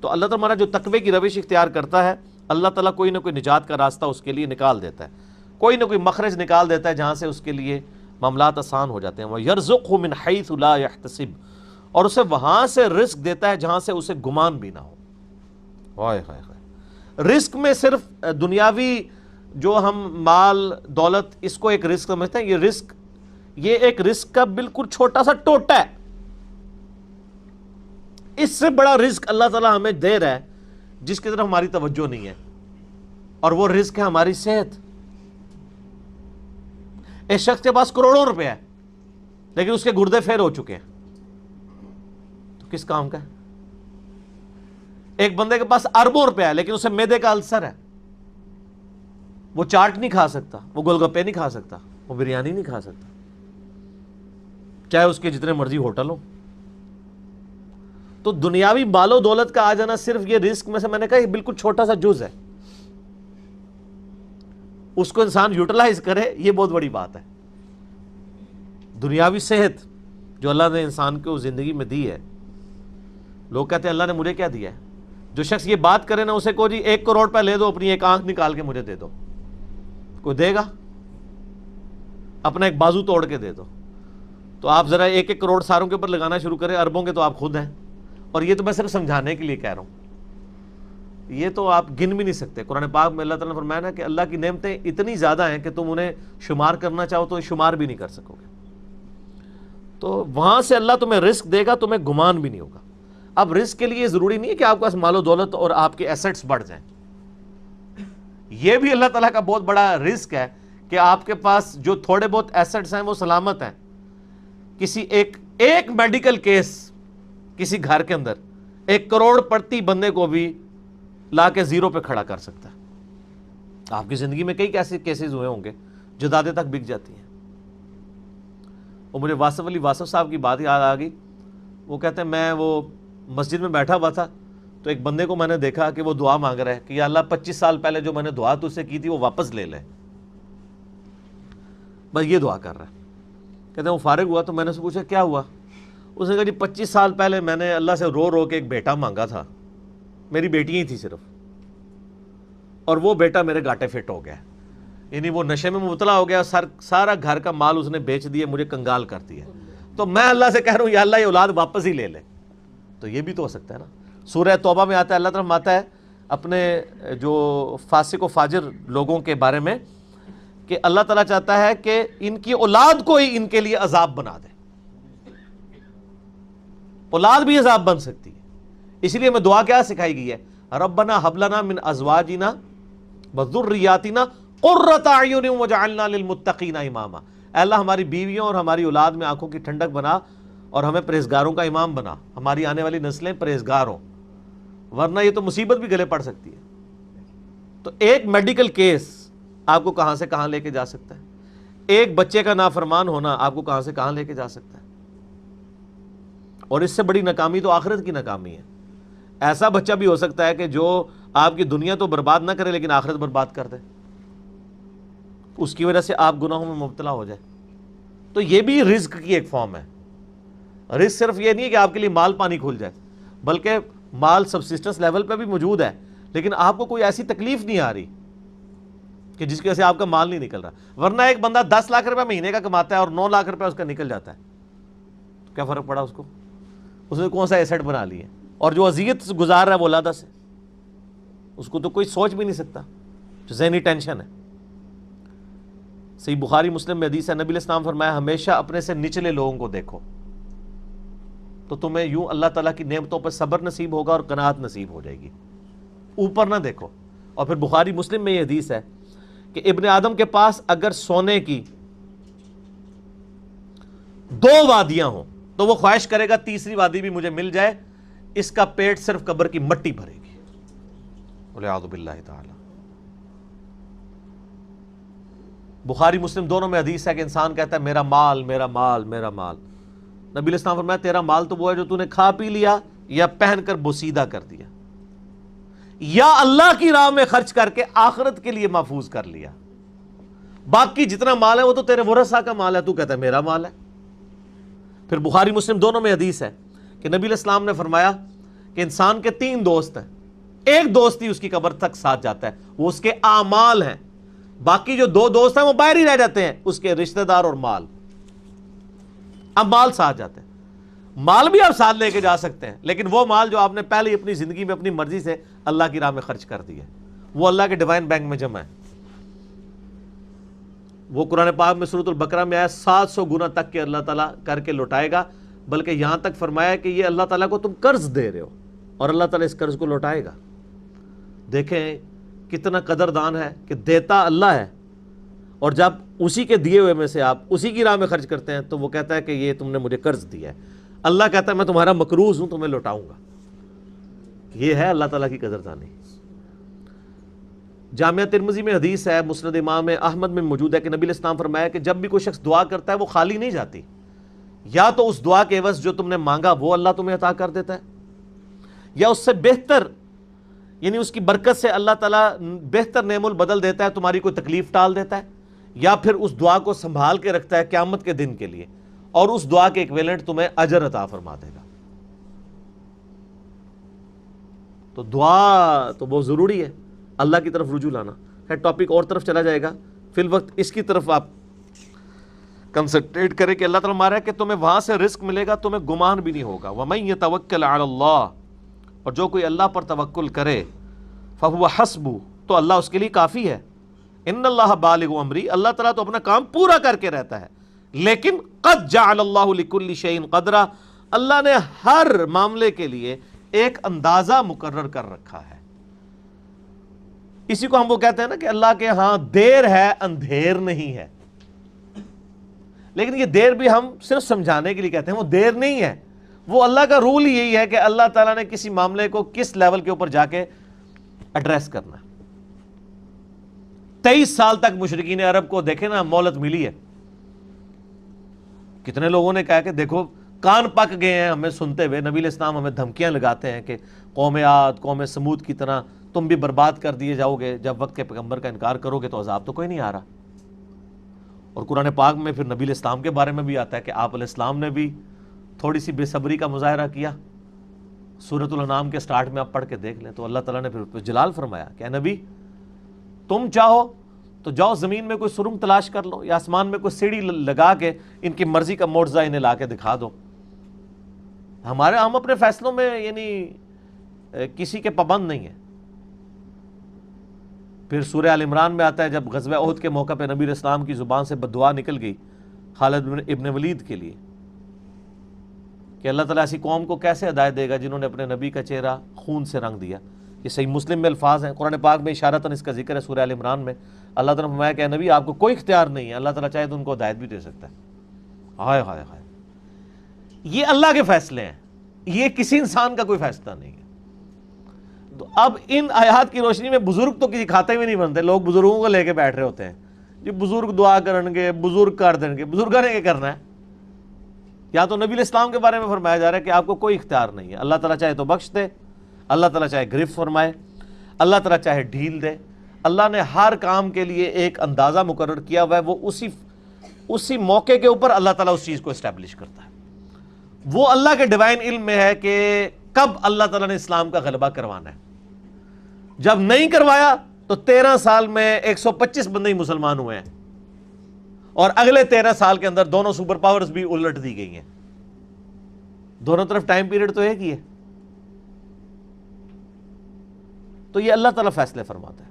تو اللہ تعالیٰ ہمارا جو تقوی کی روش اختیار کرتا ہے، اللہ تعالیٰ کوئی نہ کوئی نجات کا راستہ اس کے لیے نکال دیتا ہے، کوئی نہ کوئی مخرج نکال دیتا ہے جہاں سے اس کے لیے معاملات آسان ہو جاتے ہیں۔ وَيَرْزُقْهُ مِنْ حَيْثُ لَا يَحْتَسِبُ، اور اسے وہاں سے رزق دیتا ہے جہاں سے اسے گمان بھی نہ ہو۔ ہائے ہائے ہائے، رزق میں صرف دنیاوی جو ہم مال دولت اس کو ایک رزق سمجھتے ہیں، یہ رزق، یہ ایک رزق کا بالکل چھوٹا سا ٹوٹا ہے۔ اس سے بڑا رزق اللہ تعالیٰ ہمیں دے رہا ہے جس کی طرف ہماری توجہ نہیں ہے، اور وہ رزق ہے ہماری صحت۔ ایک شخص کے پاس کروڑوں روپے ہے لیکن اس کے گردے فیل ہو چکے ہیں، تو کس کام کا ہے؟ ایک بندے کے پاس اربوں روپے ہے لیکن اسے معدے کا السر ہے، وہ چاٹ نہیں کھا سکتا، وہ گول گپے نہیں کھا سکتا، وہ بریانی نہیں کھا سکتا، چاہے اس کے جتنے مرضی ہوٹل ہوں۔ تو دنیاوی مال و دولت کا آ جانا صرف یہ رزق میں سے، میں نے کہا یہ بالکل چھوٹا سا جز ہے، اس کو انسان یوٹیلائز کرے، یہ بہت بڑی بات ہے۔ دنیاوی صحت جو اللہ نے انسان کو زندگی میں دی ہے، لوگ کہتے ہیں اللہ نے مجھے کیا دیا ہے؟ جو شخص یہ بات کرے نا، اسے کو جی 1 کروڑ روپے لے دو، اپنی ایک آنکھ نکال کے مجھے دے دو، کوئی دے گا؟ اپنا ایک بازو توڑ کے دے دو، تو آپ ذرا 1 کروڑ ساروں کے اوپر لگانا شروع کریں، اربوں کے تو آپ خود ہیں۔ اور یہ تو میں صرف سمجھانے کے لیے کہہ رہا ہوں، یہ تو آپ گن بھی نہیں سکتے۔ قرآن پاک میں اللہ تعالیٰ نے فرمایا نا کہ اللہ کی نعمتیں اتنی زیادہ ہیں کہ تم انہیں شمار کرنا چاہو تو شمار بھی نہیں کر سکو گے۔ تو وہاں سے اللہ تمہیں رزق دے گا، تمہیں گمان بھی نہیں ہوگا۔ اب رزق کے لیے ضروری نہیں ہے کہ آپ کے پاس مال و دولت اور آپ کے ایسٹس بڑھ جائیں، یہ بھی اللہ تعالیٰ کا بہت بڑا رزق ہے کہ آپ کے پاس جو تھوڑے بہت ایسٹس ہیں وہ سلامت ہیں۔ کسی ایک میڈیکل کیس کسی گھر کے اندر 1 کروڑ پڑتی بندے کو بھی لا کے زیرو پہ کھڑا کر سکتا ہے۔ آپ کی زندگی میں کئی ایسے کیسز ہوئے ہوں گے، جدادیں تک بک جاتی ہیں۔ اور مجھے واصف علی واصف صاحب کی بات یاد آ گئی، وہ کہتے ہیں میں وہ مسجد میں بیٹھا ہوا تھا تو ایک بندے کو میں نے دیکھا کہ وہ دعا مانگ رہا ہے کہ یا اللہ 25 سال پہلے جو میں نے دعا تجھ سے کی تھی وہ واپس لے لے، بس یہ دعا کر رہا ہے۔ کہتے ہیں وہ فارغ ہوا تو میں نے اس سے پوچھا کیا ہوا؟ اس نے کہا جی 25 سال پہلے میں نے اللہ سے رو رو کے ایک بیٹا مانگا تھا، میری بیٹی ہی تھی صرف، اور وہ بیٹا میرے گاٹے فٹ ہو گیا، یعنی وہ نشے میں مبتلا ہو گیا، سارا گھر کا مال اس نے بیچ دیا، مجھے کنگال کر دیا، تو میں اللہ سے کہہ رہا ہوں یا اللہ یہ اولاد واپس ہی لے لے۔ تو یہ بھی تو ہو سکتا ہے نا۔ سورہ توبہ میں آتا ہے، اللہ تعالیٰ آتا ہے اپنے جو فاسق و فاجر لوگوں کے بارے میں کہ اللہ تعالیٰ چاہتا ہے کہ ان کی اولاد کو ہی ان کے لیے عذاب بنا دے، اولاد بھی عذاب بن سکتی ہے۔ اس لیے ہمیں دعا کیا سکھائی گئی ہے؟ ربنا ہب لنا من ازواجنا وذریاتنا قرۃ اعین واجعلنا للمتقین اماما، اے اللہ ہماری بیویوں اور ہماری اولاد میں آنکھوں کی ٹھنڈک بنا اور ہمیں پرہیزگاروں کا امام بنا، ہماری آنے والی نسلیں پرہیزگار ہوں، ورنہ یہ تو مصیبت بھی گلے پڑ سکتی ہے۔ تو ایک میڈیکل کیس آپ کو کہاں سے کہاں لے کے جا سکتا ہے، ایک بچے کا نافرمان ہونا آپ کو کہاں سے کہاں لے کے جا سکتا ہے، اور اس سے بڑی ناکامی تو آخرت کی ناکامی ہے۔ ایسا بچہ بھی ہو سکتا ہے کہ جو آپ کی دنیا تو برباد نہ کرے لیکن آخرت برباد کر دے، اس کی وجہ سے آپ گناہوں میں مبتلا ہو جائے۔ تو یہ بھی رزق کی ایک فارم ہے۔ رزق صرف یہ نہیں ہے کہ آپ کے لیے مال پانی کھل جائے، بلکہ مال سبسسٹنس لیول پہ بھی موجود ہے، لیکن آپ کو کوئی ایسی تکلیف نہیں آ رہی کہ جس کی وجہ سے آپ کا مال نہیں نکل رہا۔ ورنہ ایک بندہ 10 لاکھ روپے مہینے کا کماتا ہے اور 9 لاکھ روپے اس کا نکل جاتا ہے، تو کیا فرق پڑا اس کو؟ اس نے کون سا ایسٹ بنا لی ہے؟ اور جو اذیت گزار رہا ہے ولادہ سے، اس کو تو کوئی سوچ بھی نہیں سکتا، جو ذہنی ٹینشن ہے۔ صحیح بخاری مسلم میں حدیث ہے، نبی علیہ السلام فرمایا ہمیشہ اپنے سے نچلے لوگوں کو دیکھو تو تمہیں یوں اللہ تعالیٰ کی نعمتوں پر صبر نصیب ہوگا اور قناعت نصیب ہو جائے گی، اوپر نہ دیکھو۔ اور پھر بخاری مسلم میں یہ حدیث ہے کہ ابن آدم کے پاس اگر سونے کی 2 وادیاں ہوں تو وہ خواہش کرے گا تیسری وادی بھی مجھے مل جائے، اس کا پیٹ صرف قبر کی مٹی بھرے گی، والعیاذ باللہ تعالی۔ بخاری مسلم دونوں میں حدیث ہے کہ انسان کہتا ہے میرا مال میرا مال میرا مال، نبی علیہ السلام فرمایا تیرا مال تو وہ ہے جو تو نے کھا پی لیا یا پہن کر بوسیدہ کر دیا یا اللہ کی راہ میں خرچ کر کے آخرت کے لیے محفوظ کر لیا، باقی جتنا مال ہے وہ تو تیرے ورثہ کا مال ہے، تو کہتا ہے میرا مال ہے۔ پھر بخاری مسلم دونوں میں حدیث ہے کہ نبی علیہ السلام نے فرمایا کہ انسان کے 3 دوست ہیں، ایک دوست ہی اس کی قبر تک ساتھ جاتا ہے، وہ اس کے اعمال ہیں، باقی جو 2 دوست ہیں وہ باہر ہی رہ جاتے ہیں، اس کے رشتہ دار اور مال. اب مال ساتھ جاتے ہیں. مال بھی آپ ساتھ لے کے جا سکتے ہیں، لیکن وہ مال جو آپ نے پہلے اپنی زندگی میں اپنی مرضی سے اللہ کی راہ میں خرچ کر دیا ہے، وہ اللہ کے ڈیوائن بینک میں جمع ہے. وہ قرآن پاک میں سورۃ البقرہ میں آیا 700 گنا تک کہ اللہ تعالیٰ کر کے لوٹائے گا، بلکہ یہاں تک فرمایا کہ یہ اللہ تعالیٰ کو تم قرض دے رہے ہو اور اللہ تعالیٰ اس قرض کو لوٹائے گا. دیکھیں کتنا قدردان ہے کہ دیتا اللہ ہے، اور جب اسی کے دیے ہوئے میں سے آپ اسی کی راہ میں خرچ کرتے ہیں تو وہ کہتا ہے کہ یہ تم نے مجھے قرض دیا ہے. اللہ کہتا ہے میں تمہارا مقروض ہوں، تمہیں لوٹاؤں گا. یہ ہے اللہ تعالیٰ کی قدردانی. جامعہ ترمذی میں حدیث ہے، مسند امام احمد میں موجود ہے کہ نبی علیہ السلام فرمایا کہ جب بھی کوئی شخص دعا کرتا ہے وہ خالی نہیں جاتی. یا تو اس دعا کے عوض جو تم نے مانگا وہ اللہ تمہیں عطا کر دیتا ہے، یا اس سے بہتر، یعنی اس کی برکت سے اللہ تعالیٰ بہتر نعم البدل دیتا ہے، تمہاری کوئی تکلیف ٹال دیتا ہے، یا پھر اس دعا کو سنبھال کے رکھتا ہے قیامت کے دن کے لیے، اور اس دعا کے ایکویلنٹ تمہیں اجر عطا فرما دے گا. تو دعا تو بہت ضروری ہے، اللہ کی طرف رجوع لانا ہے. ٹاپک اور طرف چلا جائے گا، فی الوقت اس کی طرف آپ کنسنٹریٹ کریں کہ اللہ تعالیٰ مارا کہ تمہیں وہاں سے رزق ملے گا، تمہیں گمان بھی نہیں ہوگا. وَمَن يَتَوَكَّلْ عَلَى اللَّهِ، اور جو کوئی اللہ پر توکل کرے، فَهُوَ حَسْبُهُ، تو اللہ اس کے لیے کافی ہے. ان اللہ بالغ امری، اللہ تعالیٰ تو اپنا کام پورا کر کے رہتا ہے. لیکن قد جعل اللہ لکل شیء قدرا، اللہ نے ہر معاملے کے لیے ایک اندازہ مقرر کر رکھا ہے. اسی کو ہم وہ کہتے ہیں نا کہ اللہ کے ہاں دیر ہے اندھیر نہیں ہے. لیکن یہ دیر بھی ہم صرف سمجھانے کے لیے کہتے ہیں، وہ دیر نہیں ہے. وہ اللہ کا رول ہی یہی ہے کہ اللہ تعالیٰ نے کسی معاملے کو کس لیول کے اوپر جا کے ایڈریس کرنا ہے. 23 سال تک مشرکین عرب کو دیکھیں نا مہلت ملی ہے. کتنے لوگوں نے کہا کہ دیکھو کان پک گئے ہیں ہمیں سنتے ہوئے، نبی علیہ السلام ہمیں دھمکیاں لگاتے ہیں کہ قوم عاد قوم سمود کی طرح تم بھی برباد کر دیے جاؤ گے، جب وقت کے پیغمبر کا انکار کرو گے تو عذاب تو کوئی نہیں آ رہا. اور قرآن پاک میں پھر نبی علیہ السلام کے بارے میں بھی آتا ہے کہ آپ علیہ السلام نے بھی تھوڑی سی بے صبری کا مظاہرہ کیا. سورۃ الانعام کے سٹارٹ میں آپ پڑھ کے دیکھ لیں تو اللہ تعالیٰ نے پھر جلال فرمایا کہ اے نبی تم چاہو تو جاؤ زمین میں کوئی سرنگ تلاش کر لو، یا آسمان میں کوئی سیڑھی لگا کے ان کی مرضی کا معجزہ انہیں لا کے دکھا دو. ہم اپنے فیصلوں میں یعنی کسی کے پابند نہیں ہیں. پھر سورہ آل عمران میں آتا ہے جب غزوہ احد کے موقع پہ نبی علیہ السلام کی زبان سے بددعا نکل گئی خالد ابن ولید کے لیے کہ اللہ تعالیٰ ایسی قوم کو کیسے ہدایت دے گا جنہوں نے اپنے نبی کا چہرہ خون سے رنگ دیا. یہ صحیح مسلم میں الفاظ ہیں، قرآن پاک میں اشارتاً اس کا ذکر ہے. سورہ آل عمران میں اللہ تعالیٰ نے فرمایا کہ نبی آپ کو کوئی اختیار نہیں ہے، اللہ تعالیٰ چاہے تو ان کو ہدایت بھی دے سکتا ہے. ہائے ہائے ہائے، یہ اللہ کے فیصلے ہیں، یہ کسی انسان کا کوئی فیصلہ نہیں ہے. تو اب ان آیات کی روشنی میں بزرگ تو کسی کھاتے میں نہیں بنتے. لوگ بزرگوں کو لے کے بیٹھ رہے ہوتے ہیں، یہ بزرگ دعا کریں گے، بزرگ کر دیں گے. بزرگوں نے کیا کرنا ہے؟ یا تو نبی علیہ السلام کے بارے میں فرمایا جا رہا ہے کہ آپ کو کوئی اختیار نہیں ہے. اللہ تعالیٰ چاہے تو بخش دے، اللہ تعالیٰ چاہے گرفت فرمائے، اللہ تعالیٰ چاہے ڈھیل دے. اللہ نے ہر کام کے لیے ایک اندازہ مقرر کیا ہوا ہے، وہ اسی موقع کے اوپر اللہ تعالیٰ اس چیز کو اسٹیبلش کرتا ہے. وہ اللہ کے ڈیوائن علم میں ہے کہ کب اللہ تعالیٰ نے اسلام کا غلبہ کروانا ہے. جب نہیں کروایا تو 13 سال میں 125 بندے ہی مسلمان ہوئے ہیں، اور اگلے 13 سال کے اندر دونوں سپر پاورز بھی الٹ دی گئی ہیں. دونوں طرف ٹائم پیریڈ تو ایک ہی ہے. تو یہ اللہ تعالیٰ فیصلے فرماتا ہے.